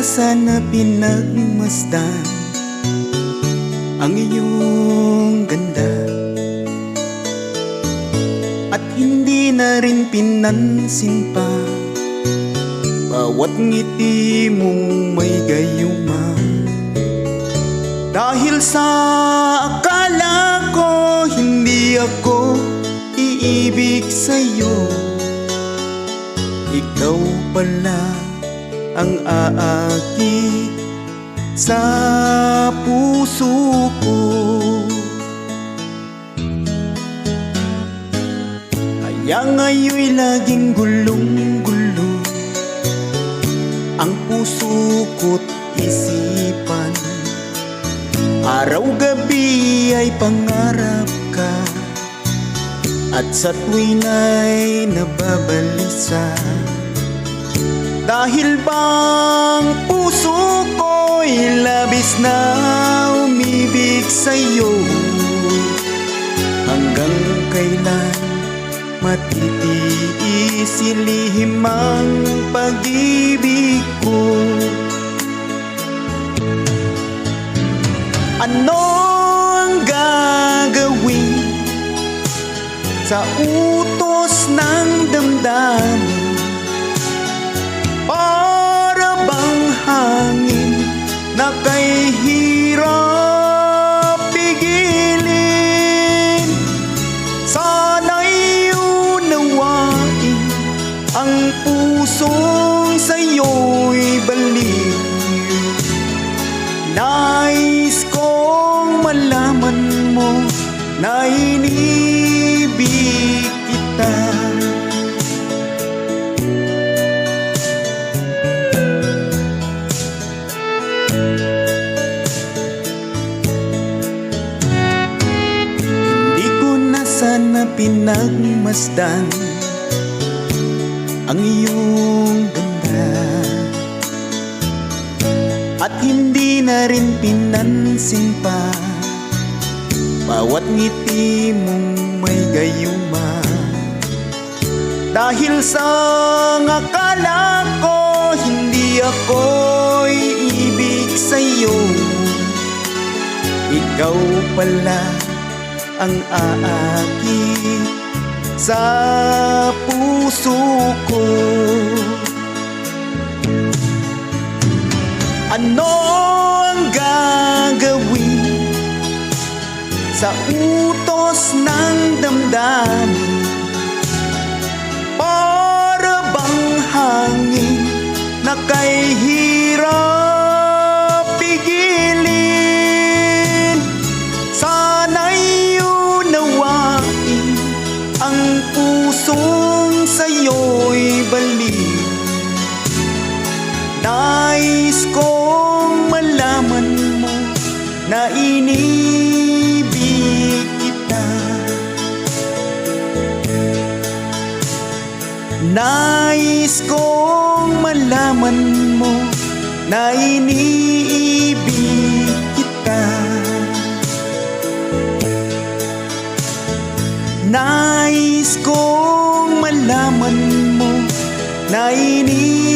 sana pinagmasdan ang iyong ganda, at hindi na rin pinansin pa bawat ngiti mong may gayuma. Dahil sa akala ko hindi ako iibig sa'yo, ikaw pala ang aakit sa puso ko. Kaya ngayon'y laging gulong-gulo ang puso ko't isipan. Araw-gabi ay pangarap ka, at sa tuwin ay nababalisa. Dahil bang puso ko'y labis na umibig sa'yo, hanggang kailan matitiis ilihim ang pag-ibig ko? Ano ang gagawin sa utos ng damdamin? Para bang hangin na kay hirap pigilin? Sana'y unawain ang pusong sa'yo'y baliw. Nais kong malaman mo na inibig kita. Hindi ko na sana pinagmasdan ang iyong ganda, at hindi na rin pinansin pa bawat ngiti mong may gayuma. Dahil sa akala ko hindi ako iibig sa'yo, ikaw pala ang aakit sa puso ko. Ano ang gagawin sa utos ng damdamin? Para bang hangin na kay hirap pigilin? Sana'y unawain ang pusong sa'yo'y baliw. Nais kong malaman mo na inibig kita. Nais kong malaman mo na iniibig kita. Nais kong malaman mo na iniibig